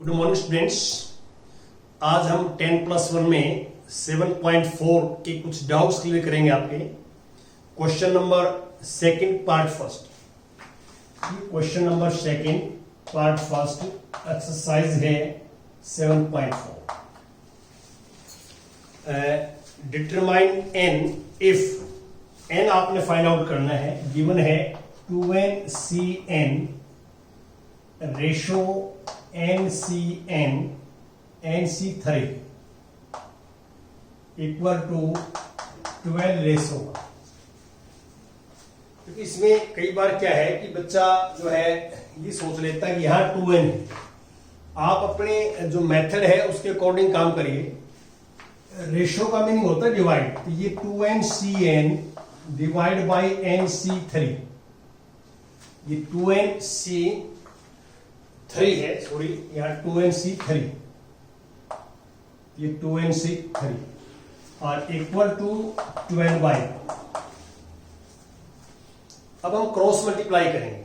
Good morning students. आज हम 10+1 में 7.4 के कुछ डाउट्स क्लियर करेंगे आपके। Question number second part first, question number second part first exercise है 7.4। डिटरमाइन एन इफ एन आपने फाइंड आउट करना है। गिवन है 2n cn ratio NCN NC3 equal to 12 ratio. क्योंकि इसमें कई बार क्या है कि बच्चा जो है ये सोच लेता है कि यहाँ 2n है। आप अपने जो मेथड है उसके अकॉर्डिंग काम करिए। रेशो का मीनिंग होता है डिवाइड, तो ये 2n cn divide by NC3, ये 2n C3 है, सॉरी यहाँ 2nC3, ये 2nC3 और इक्वल टू 12 बाई। अब हम क्रॉस मल्टीप्लाई करेंगे।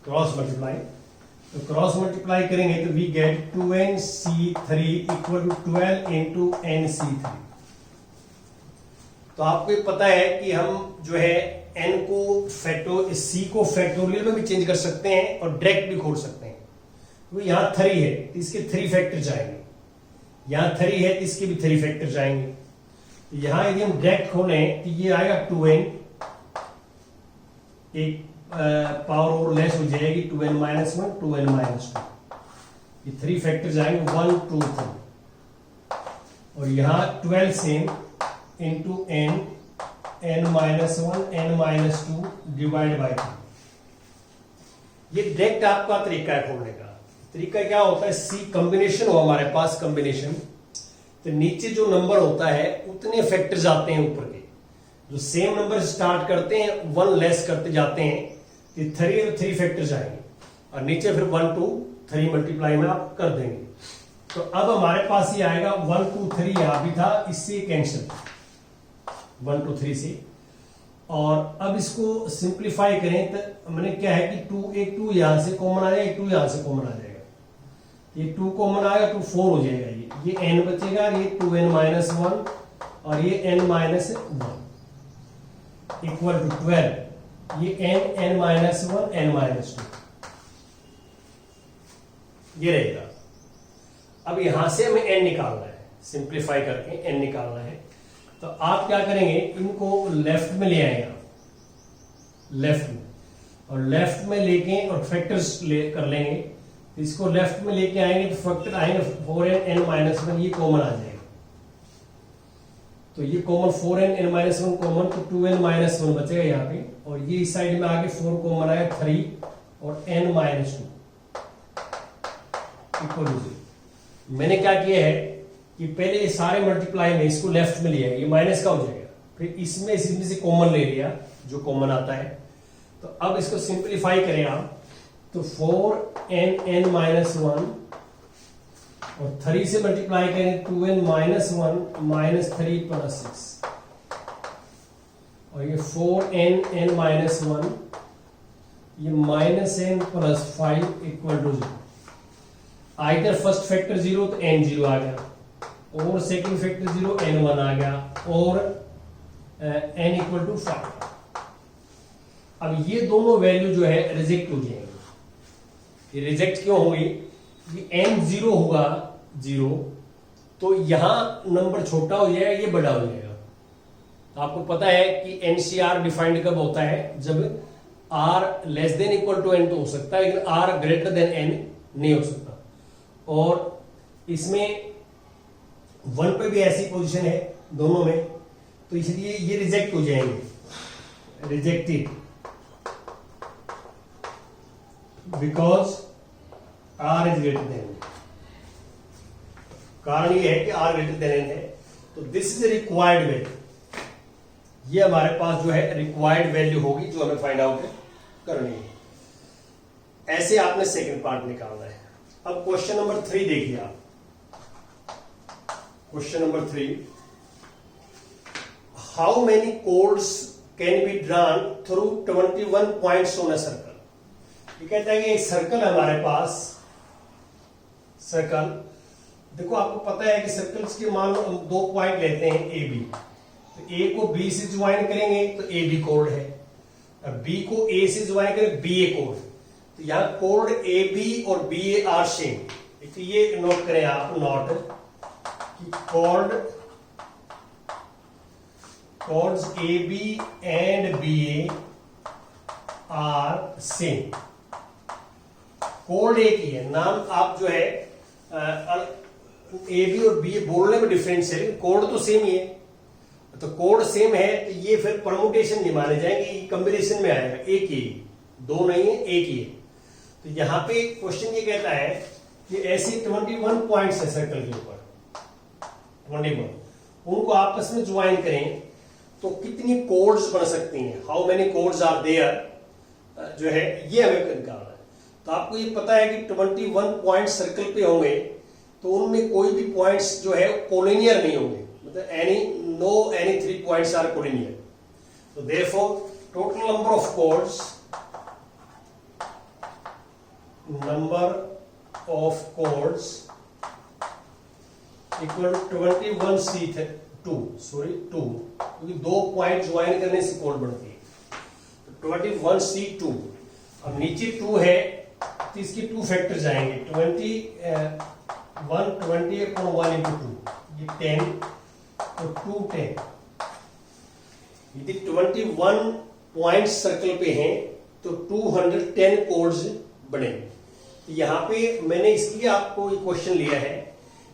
क्रॉस मल्टीप्लाई, तो क्रॉस मल्टीप्लाई करेंगे तो we get 2nC3 equal to 12 into NC3। तो आपको ये पता है कि हम जो है n को C को फैक्टोरियल में भी चेंज कर सकते हैं और डायरेक्ट भी खोल सकते हैं। तो यहां 3 है तो इसके 3 फैक्टर जाएंगे, यहां 3 है तो इसके भी 3 फैक्टर जाएंगे। तो यहां यदि हम डायरेक्ट खोलें तो ये आएगा 2n, एक पावर और लेस हो जाएगी 2n माइनस 1 2n माइनस 2, ये 3 फैक्टर जाएंगे 1 2 3 और यहां 12 same into n minus 1 n minus 2 divide by 2। ये डायरेक्ट आपका तरीका है खोलने का। तरीका क्या होता है, सी कॉम्बिनेशन हो हमारे पास कॉम्बिनेशन, तो नीचे जो नंबर होता है उतने फैक्टर जाते हैं ऊपर के। जो सेम नंबर स्टार्ट करते हैं 1 लेस करते जाते हैं, तो 3 फैक्टर जाएंगे और नीचे फिर 1 2 3 मल्टीप्लाई में आप कर देंगे। तो अब हमारे पास ये आएगा 1 2 3 यहां भी था, इससे कैंसिल 1 2 3 से। और अब इसको सिंप्लीफाई करें तो मैंने क्या है कि 2 एक 2 यहां से कॉमन आ जाएगा, 2 यहां से कॉमन आ जाएगा, ये 2 कॉमन आएगा तो 4 हो जाएगा। ये n बचेगा, ये 2n माइनस 1 और ये n माइनस 1 इक्वल टू 12, ये n माइनस 1 n माइनस 2 ये रहेगा। अब यहां से हमें n निकालना है, सिंप्लीफाई करके n निकालना है। तो आप क्या करेंगे, इनको लेफ्ट में ले आएंगे, लेफ्ट में, और लेफ्ट में लेके और फैक्टर्स कर लेंगे। इसको लेफ्ट में लेके आएंगे तो फैक्टर आएंगे 4n n माइनस 1, ये कॉमन आ जाएगा। तो ये common 4n n minus 1 common, तो 2n माइनस 1 बचेगा यहाँ पे, और ये इस साइड में आगे 4 कॉमन आएगा 3 और n माइनस 2 इक्वल टू 0। मैंने क्या किया है कि पहले ये सारे मल्टीप्लाई में इसको लेफ्ट में लिया, ये माइनस का हो जाएगा, फिर इसमें से कॉमन ले लिया जो कॉमन आता है। तो अब इसको सिंप्लीफाई करें आप, तो 4n n माइनस 1 और 3 से मल्टीप्लाई करें 2n माइनस 1 माइनस 3 प्लस 6, और ये 4n n माइनस 1 ये minus n plus 5 equal to 0। Either first factor 0 तो n 0 आ गया, और सेकंड फैक्टर 0 n 1 आ गया, और n इक्वल टू 5। अब ये दोनों वैल्यू जो है रिजेक्ट हो जाएंगे। ये रिजेक्ट क्यों होगी, ये n 0 होगा 0, तो यहां नंबर छोटा हो जाएगा, ये बड़ा हो जाएगा। तो आपको पता है कि NCR डिफाइंड कब होता है, जब r less than equal to n तो हो सकता है, लेकिन r ग्रेटर देन n नहीं हो सकता। और इसमें 1 पे भी ऐसी पोजीशन है दोनों में, तो इसलिए ये रिजेक्ट हो जाएंगे, rejected, because r is greater than n। कारण ये है कि r ग्रेटर देन n है, तो दिस इज रिक्वायर्ड वैल्यू। ये हमारे पास जो है रिक्वायर्ड वैल्यू होगी जो हमें फाइंड आउट करनी है। ऐसे आपने सेकंड पार्ट निकालना है। अब क्वेश्चन नंबर 3 देखिए आप। Question number 3, how many codes can be drawn through 21 points on a circle. ये कहता है कि एक सर्कल है हमारे पास, सर्कल। देखो आपको पता है कि सर्कल्स के मान लो हम 2 पॉइंट लेते हैं ए बी, तो ए को बी से ज्वाइन करेंगे तो ए बी कोड है, और बी को ए से ज्वाइन करें बी ए कोड। तो यहाँ कोड ए बी और बी ए आर सेम। तो ये नोट करें आप, नोट कि codes A B and B A are same. Code एक ही है, नाम आप जो है ए बी और बी बोलने में डिफरेंस है, कोड तो सेम ही है। तो कोड सेम है तो ये फिर परमुटेशन नहीं माने जाएंगे, कॉम्बिनेशन में आएगा, एक ही, दो नहीं है, एक ही है। तो यहां पे क्वेश्चन ये कहता है कि ऐसे 21 पॉइंट्स है सर्कल के ऊपर, 21, उनको आपस में ज्वाइन करें तो कितनी कोड्स बन सकती हैं, how many codes are there, जो है ये हमें निकालना है। तो आपको ये पता है कि 21 पॉइंट सर्कल पे होंगे तो उनमें कोई भी पॉइंट्स जो है कोलिनियर नहीं होंगे, मतलब any 3 points are collinear. So therefore total number of chords equal 21C2, sorry 2, क्योंकि 2 पॉइंट ज्वाइन करने से कोड बनती है, तो 21C2। अब नीचे 2 है तो इसके 2 फैक्टर जाएंगे, 20 अपॉन 1 into 2, ये 10, तो 210। यदि 21 पॉइंट सर्कल पे हैं तो 210 कोड्स बने। तो यहाँ पे मैंने इसलिए आपको ये क्वेश्चन लिया है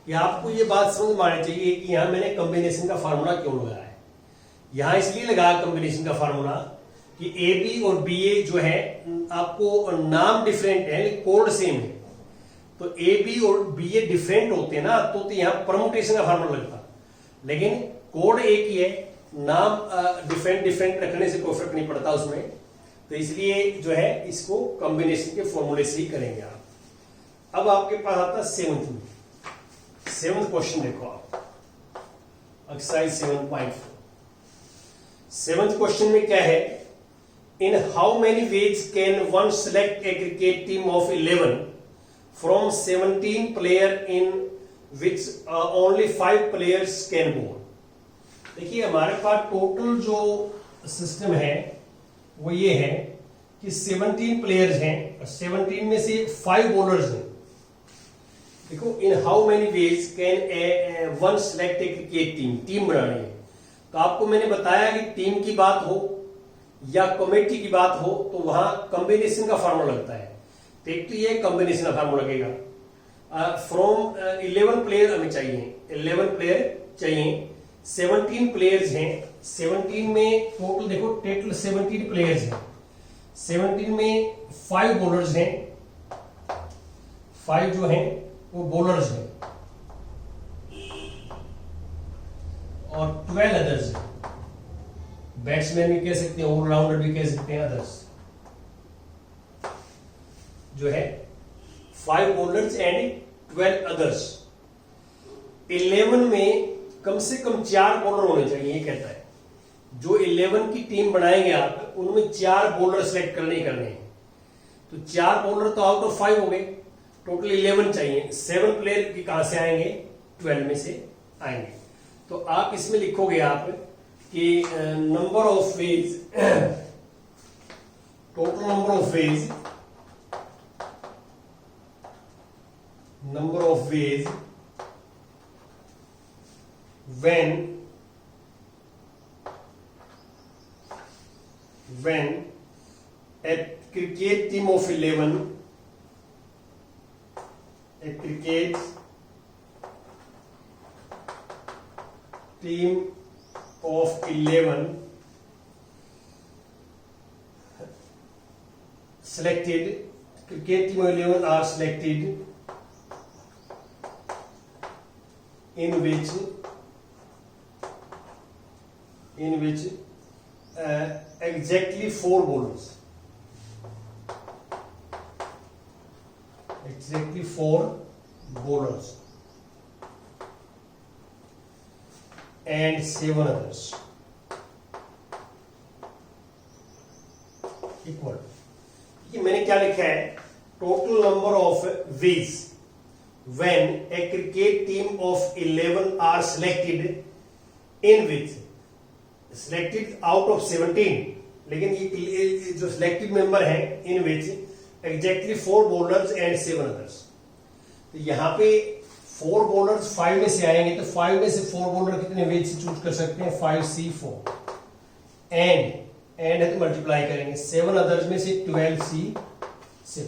कि आपको ये बात समझ में आनी चाहिए कि यहाँ मैंने कॉम्बिनेशन का फार्मूला क्यों लगाया है। यहाँ इसलिए लगाया कॉम्बिनेशन का फार्मूला कि ए बी और बी ए जो है आपको नाम डिफरेंट है, कोड सेम है। तो ए बी और बी ए डिफरेंट होते हैं ना, तो यहाँ परमुटेशन का फार्मूला लगता, लेकिन कोड एक ही है, नाम डिफरेंट रखने से कोई फर्क नहीं पड़ता उसमें। तो इसलिए जो है इसको कॉम्बिनेशन के फॉर्मूले से ही करेंगे आप। अब आपके पास आता है 7th क्वेश्चन, देखो आप एक्सरसाइज 7.4। 7th क्वेश्चन में क्या है, इन how many ways can one select A cricket team of 11 from 17 player in which only 5 players can बोल। देखिए हमारे पास टोटल जो सिस्टम है वो ये है कि 17 प्लेयर्स हैं और 17 में से 5 बॉलर्स हैं। देखो इन how many ways can one select A cricket team बनानी है। तो आपको मैंने बताया कि टीम की बात हो या कमेटी की बात हो तो वहां कॉम्बिनेशन का फार्मूला लगता है। तो एक तो ये कॉम्बिनेशन का फार्मूला लगेगा, फ्रॉम 11 प्लेयर हमें चाहिए, 11 प्लेयर चाहिए, 17 प्लेयर्स हैं, 17 में टोटल देखो टोटल 17 प्लेयर्स हैं, 17 में 5 बॉलर्स हैं, 5 जो हैं वो बॉलर्स हैं और 12 अदर्स हैं, बैट्समैन भी कह सकते हैं, ऑलराउंडर भी कह सकते हैं, अदर्स जो है 5 बॉलर्स एंड 12 अदर्स। 11 में कम से कम 4 बॉलर होने चाहिए, ये कहता है। जो 11 की टीम बनाएंगे आप उनमें 4 बॉलर सेलेक्ट करने हैं। तो 4 बॉलर तो आउट ऑफ 5 हो गए, टोटल 11 चाहिए। 7 प्लेयर की कहां से आएंगे, 12 में से आएंगे। तो आप इसमें लिखोगे आप कि number of ways, total number of ways when a cricket team of 11 are selected in which exactly 4 bowlers, and 7 others equal। ये मैंने क्या लिखा है, total number of ways, when a cricket team of 11 are selected in which selected out of 17, लेकिन ये जो selected member हैं in which exactly 4 bowlers and 7 others, तो यहाँ पे 4 bowlers 5 में से आएंगे, तो 5 में से 4 bowler कितने वेज से चूज कर सकते हैं? 5C4 एंड है तो मल्टीप्लाई करेंगे 7 अदर्स में से 12C7।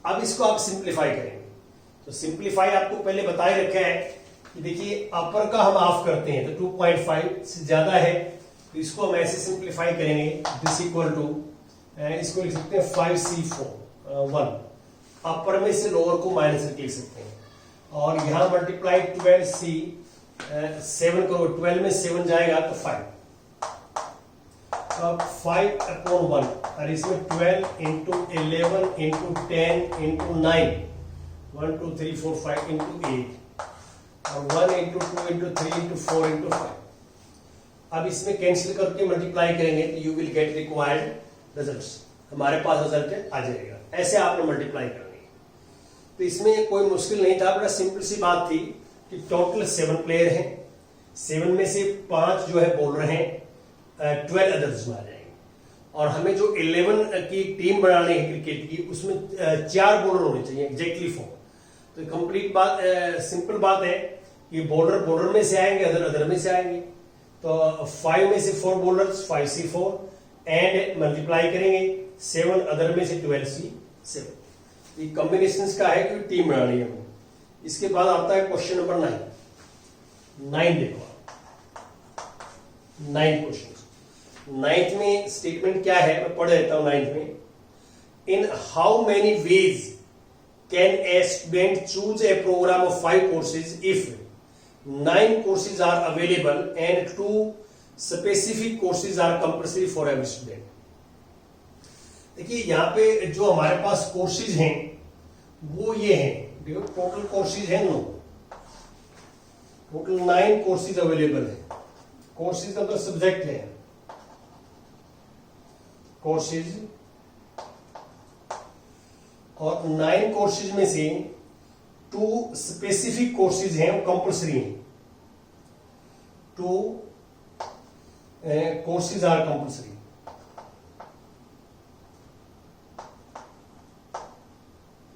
अब इसको आप सिंप्लीफाई करेंगे, तो सिंप्लीफाई आपको पहले बता ही रखा है कि देखिए अपर का हम ऑफ करते हैं तो 2.5 से ज्यादा है, तो इसको हम ऐसे सिंप्लीफाई करेंगे, दिस इक्वल टू इसको लिख सकते हैं 5C4 1, अपर में से लोअर को माइनस करके लिख सकते हैं, और यहां मल्टीप्लाई 12C7 करो, 12 में 7 जाएगा तो 5, अब 5/1 और इसमें 12 इंटू 11 इंटू 10 इंटू 9 1 2 3 4 5 इंटू 8 और 1 इंटू 2 इंटू 3 इंटू 4 इंटू 5। अब इसमें कैंसिल करके मल्टीप्लाई करेंगे तो you will get required results, हमारे पास रिजल्ट आ जाएगा। ऐसे आपने मल्टीप्लाई करनी है, तो इसमें कोई मुश्किल नहीं था, बड़ा सिंपल सी बात थी कि टोटल 7 प्लेयर हैं, 7 में से 5 जो है बॉलर हैं, 12 अदर्स में आ जाएंगे, और हमें जो 11 की टीम बनानी है क्रिकेट की, उसमें 4 बॉलर होने चाहिए, एग्जैक्टली 4। तो कंप्लीट बात, सिंपल बात है कि बॉलर बॉलर में से आएंगे, अदर अदर में से आएंगे, तो 5 में से 4 बॉलर्स 5C4 एंड मल्टीप्लाई करेंगे 7 अदर में से 12C7। ये कॉम्बिनेशन का है कि टीम बनानी है हमें। इसके बाद आता है क्वेश्चन नंबर 9 देखो, 9 क्वेश्चन। 9th में स्टेटमेंट क्या है, मैं पढ़ देता हूं 9th में। In how many ways can a student choose a program of 5 courses if 9 courses are available and 2 specific courses are compulsory for every student. देखिए यहां पे जो हमारे पास कोर्सेज हैं वो ये हैं, देखो टोटल कोर्सेज हैं 9, टोटल 9 कोर्सेज अवेलेबल है। कोर्सेज का तो सब्जेक्ट है कोर्सेज, और 9 कोर्सेज में से 2 स्पेसिफिक कोर्सेज हैं, वो कंपल्सरी हैं। 2 courses are compulsory,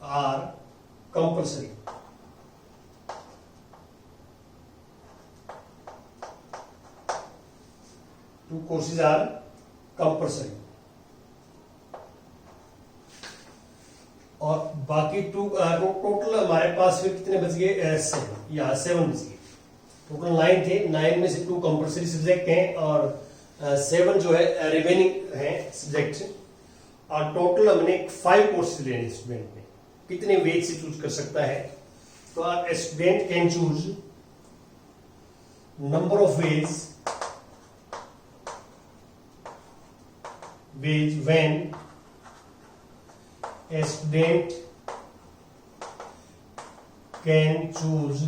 are compulsory. Two courses are compulsory, और बाकी 2 टोटल हमारे पास फिर कितने बच गए? 7, या 7 बच गए। टोटल 9 थे, 9 में से 2 कंपल्सरी सब्जेक्ट हैं और 7 जो है रिमेनिंग है सब्जेक्ट, और टोटल हमने 5 कोर्सेज लेने स्टूडेंट में। कितने वेज से चूज कर सकता है? तो student can choose number of ways when a student can choose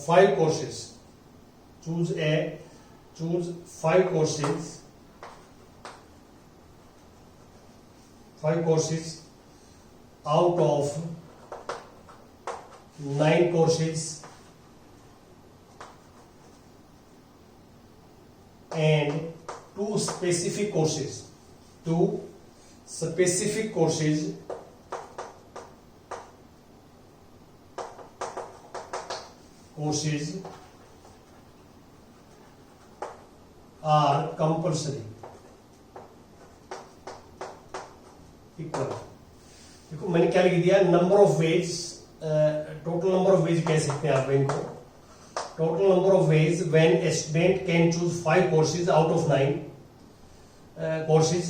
5 courses, choose 5 courses, 5 courses out of 9 courses and 2 specific courses, 2 specific courses are compulsory। Equal, देखो मैंने क्या लिख दिया, number of ways, total number of ways कह सकते हैं आप इनको। Total number of ways when a student can choose 5 courses out of 9 courses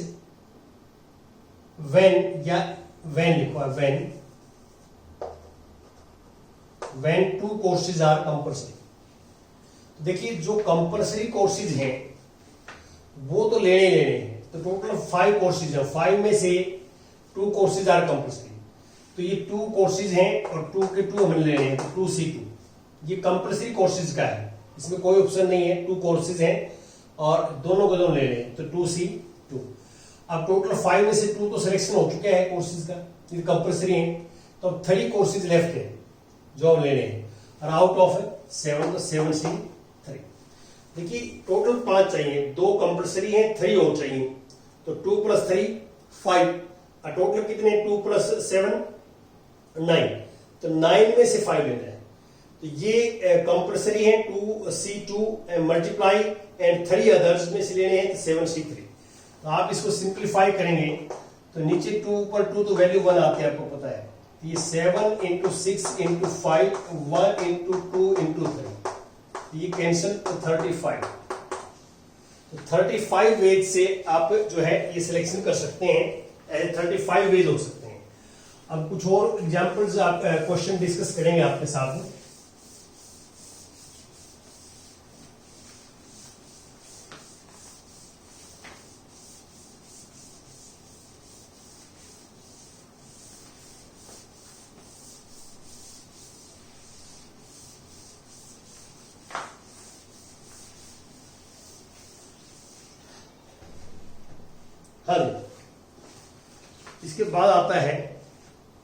when, या when लिखो, when 2 courses are compulsory। देखिए जो कंपल्सरी कोर्सेज हैं वो तो लेने हैं, तो टोटल 5 कोर्सेज हैं, 5 में से 2 कोर्सेज आर कंपल्सरी, तो ये 2 कोर्सेज हैं और 2 के 2 हमें लेने हैं, तो 2C2 ये कंपल्सरी कोर्सेज का है, इसमें कोई ऑप्शन नहीं है, 2 कोर्सेज हैं और दोनों को दोनों ले रहे हैं, तो 2C2। अब टोटल 5 में से 2 तो सिलेक्शन हो चुके हैं कोर्सेज का, ये कंपल्सरी है। तो अब 3 कोर्सेज लेफ्ट है जो हम लेने हैं, और आउट ऑफ 7 तो 7 से 3। देखिए टोटल 5 चाहिए, 2 कंपल्सरी हैं, 3 और चाहिए, तो 2 + 3 5, और टोटल कितने 2 + 7 9, तो 9 में से 5 लेना है। तो ये कंपल्सरी है 2C2 मल्टीप्लाई एंड 3 अदर्स में से लेने हैं 7C3। तो आप इसको सिंप्लीफाई करेंगे तो नीचे 2 ऊपर 2 तो वैल्यू 1 आती है, आपको पता है। ये 7 × 6 × 5 1 × 2 × 3, ये कैंसिल तो 35। तो 35 वेज से आप जो है ये सिलेक्शन कर सकते हैं, 35 वेज हो सकते हैं। अब कुछ और एग्जांपल्स आप क्वेश्चन डिस्कस करेंगे आपके साथ। हाँ जी, इसके बाद आता है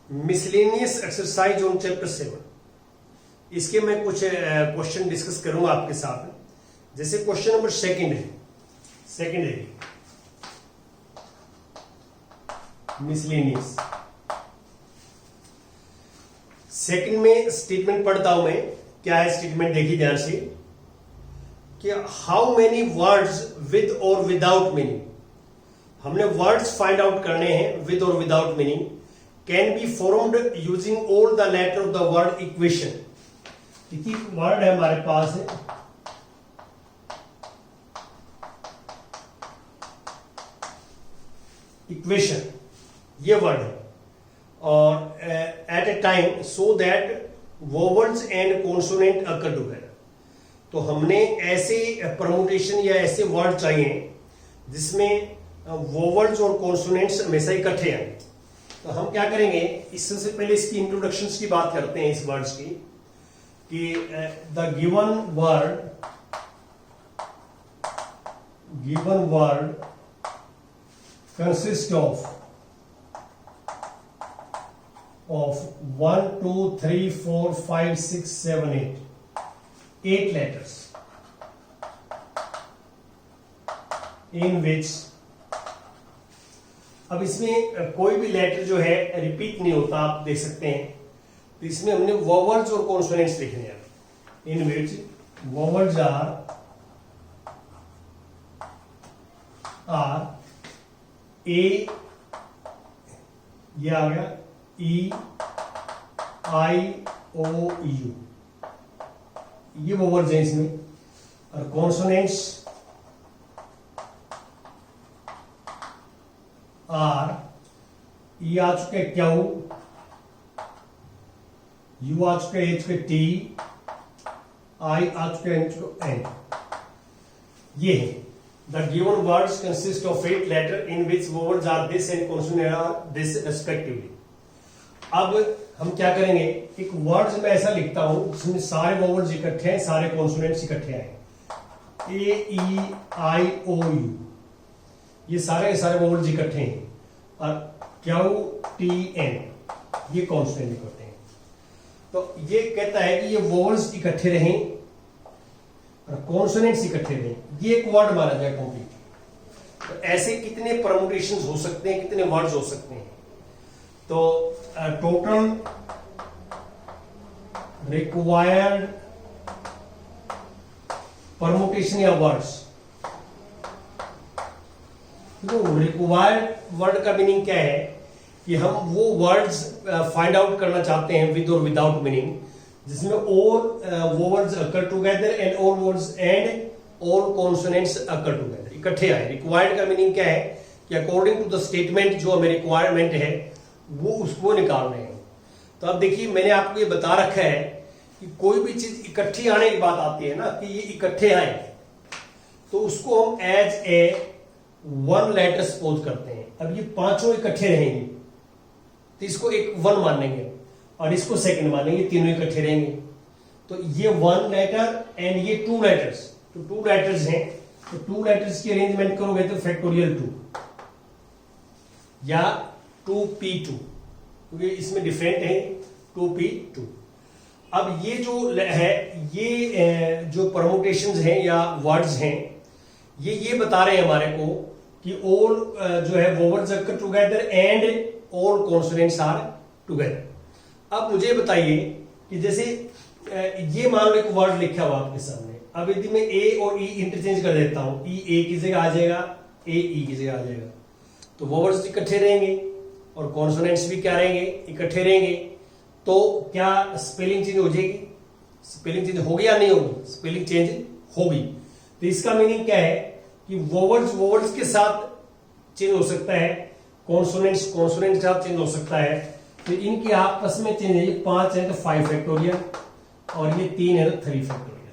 मिसलेनियस एक्सरसाइज ऑन चैप्टर 7। इसके मैं कुछ क्वेश्चन डिस्कस करूंगा आपके साथ। जैसे क्वेश्चन नंबर सेकंड है मिसलेनियस। सेकंड में स्टेटमेंट पढ़ता हूं मैं, क्या है स्टेटमेंट देखिए ध्यान से, कि हाउ मेनी वर्ड्स विद और विदाउट मीनिंग, हमने वर्ड्स फाइंड आउट करने हैं विद और without meaning, can be formed using all the letter of the word equation. देखिए वर्ड है हमारे पास है इक्वेशन, ये वर्ड है, और at a time so that vowels and consonant occur together. तो हमने ऐसे परमुटेशन या ऐसे वर्ड चाहिए जिसमें वोवेल्स और कॉन्सोनेंट्स हमेशा इकट्ठे आए। तो हम क्या करेंगे, इससे पहले इसकी इंट्रोडक्शंस की बात करते हैं इस वर्ड्स की, कि the given word consist of 1 2 3 4 5 6 7 8 letters in which, अब इसमें कोई भी लेटर जो है रिपीट नहीं होता, आप देख सकते हैं। तो इसमें हमने वोवेल्स और कॉन्सोनेंट्स लिखने हैं, इन विच वोवेल्स आर ए, ये आ गया ई आई ओ यू, ये वोवेल्स हैं इसमें, और कॉन्सोनेंट्स आर, ई आ चुके क्यू, यू आ चुके एच के टी, आई आ चुके एन। ये है the given words consist of 8 letter in which vowels are this and consonant are this respectively. अब हम क्या करेंगे, एक वर्ड्स में ऐसा लिखता हूं जिसमें सारे वोवेल्स इकट्ठे हैं, सारे कॉन्सोनेंट्स इकट्ठे हैं, ए ई आई ओ यू, ये सारे वोवेल्स इकट्ठे हैं, और क्यू टी एन ये कॉन्सोनेंट इकट्ठे हैं। तो ये कहता है कि ये वोवेल्स इकट्ठे रहें और कॉन्सोनेंट्स इकट्ठे रहें, ये एक वर्ड माना जाए कंप्लीट। तो ऐसे कितने परमुटेशंस हो सकते हैं, कितने वर्ड्स हो सकते हैं? तो टोटल रिक्वायर्ड परमुटेशन या वर्ड्स, तो रिक्वायर्ड वर्ड का मीनिंग क्या है कि हम वो वर्ड्स फाइंड आउट करना चाहते हैं विद और विदाउट मीनिंग, जिसमें all vowels occur together and all words and all consonants occur together, इकट्ठे आए। रिक्वायर्ड का मीनिंग क्या है कि अकॉर्डिंग टू द स्टेटमेंट जो हमें रिक्वायरमेंट है वो उसको निकालने हैं। तो अब देखिए मैंने आपको ये बता रखा है कि कोई भी चीज इकट्ठी आने की बात आती है ना, कि ये इकट्ठे आए, तो उसको हम एज ए 1 लेटर सपोज करते हैं। अब ये पांचों इकट्ठे रहेंगे तो इसको एक 1 मानेंगे, और इसको सेकंड मानेंगे, तीनों इकट्ठे रहेंगे। तो ये 1 लेटर एंड ये 2 लेटर्स, तो 2 लेटर्स हैं, तो 2 लेटर्स की अरेंजमेंट करोगे तो फैक्टोरियल 2, या 2p2, क्योंकि इसमें डिफरेंट है 2p2। अब ये जो है, ये जो परमुटेशंस हैं या वर्ड्स हैं, ये बता रहे हैं हमारे को कि ऑल जो है vowels occur together and all consonants are together. अब मुझे बताइए कि जैसे ये मान लो एक वर्ड लिखा हुआ आपके सामने, अब यदि मैं ए और ई इंटरचेंज कर देता हूं, ई ए की जगह आ जाएगा, ए ई की जगह आ जाएगा, तो वोवेल्स इकट्ठे रहेंगे और कॉन्सोनेंट्स भी क्या रहेंगे, इकट्ठे रहेंगे। तो क्या स्पेलिंग चेंज हो जाएगी? स्पेलिंग चेंज होगी या नहीं होगी? स्पेलिंग चेंज होगी। तो इसका मीनिंग क्या है कि वोवेल्स के साथ चेंज हो सकता है, कॉन्सोनेंट्स के साथ चेंज हो सकता है। तो इनकी आपस में चेंज है, 5 है तो 5 फैक्टोरियल, और ये 3 है तो 3 फैक्टोरियल,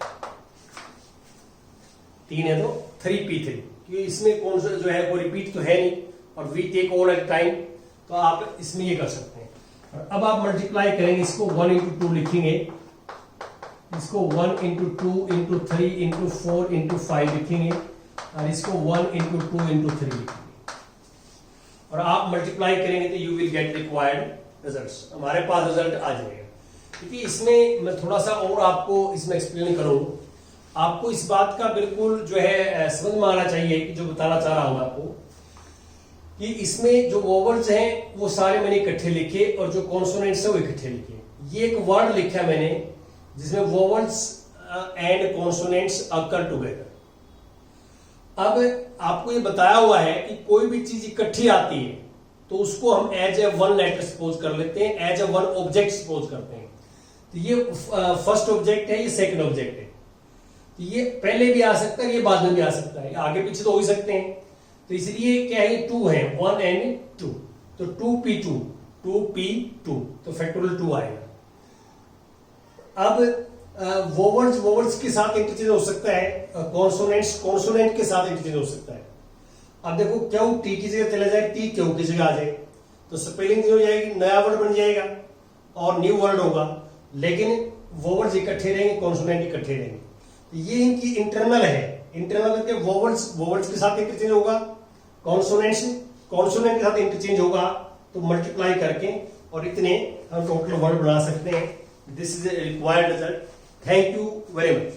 3 है तो 3p3, क्योंकि इसमें कौन सा जो है वो रिपीट तो है नहीं, और we take all at time, तो आप इसमें ये कर सकते हैं। अब आप मल्टीप्लाई करेंगे, इसको 1 into 2 लिखेंगे, इसको 1 into 2 into 3 into 4 into 5 लिखेंगे, और इसको 1 into 2 into 3 लिखेंगे, और आप मल्टीप्लाई करेंगे तो you will get required results, हमारे पास रिजल्ट आ जाएगा। क्योंकि इसमें मैं थोड़ा सा और आपको इसमें एक्सप्लेन करूं, आपको इस बात का बिल्कुल जो है समझ में आना चाहिए कि जो बताना चाह रहा हूं आपको, कि इसमें जो वोवेल्स हैं वो सारे मैंने इकट्ठे लिखे, और जो कॉन्सोनेंट्स है वो इकट्ठे लिखे। ये एक वर्ड लिखा मैंने जिसमें vowels and consonants occur together. अब आपको ये बताया हुआ है कि कोई भी चीज इकट्ठी आती है तो उसको हम as a one letter suppose कर लेते हैं, as a one object suppose करते हैं। तो ये फर्स्ट ऑब्जेक्ट है, ये सेकंड ऑब्जेक्ट है, तो ये पहले भी आ सकता है, ये बाद में भी आ सकता है, आगे पीछे तो हो ही सकते हैं। तो इसलिए क्या है, 2 है, 1 एंड 2, तो 2p2, 2p2, तो फैक्टोरियल 2 आएगा। अब वोवेल्स के साथ इंटरचेंज हो सकता है, कॉन्सोनेंट के साथ इंटरचेंज हो सकता है। अब देखो क्यू टी की जगह चला जाए, टी क्यू की जगह आ जाए, तो स्पेलिंग हो जाएगी, नया वर्ड बन जाएगा और न्यू वर्ड होगा, लेकिन वोवेल्स इकट्ठे रहेंगे, कॉन्सोनेंट इकट्ठे रहेंगे। तो ये इनकी इंटरनल है, इंटरनल करके वोवेल्स के साथ इंटरचेंज होगा, कॉन्सोनेंट के साथ इंटरचेंज होगा, तो मल्टीप्लाई करके और इतने हम टोटल वर्ड बना सकते हैं। This is a required result. Thank you very much.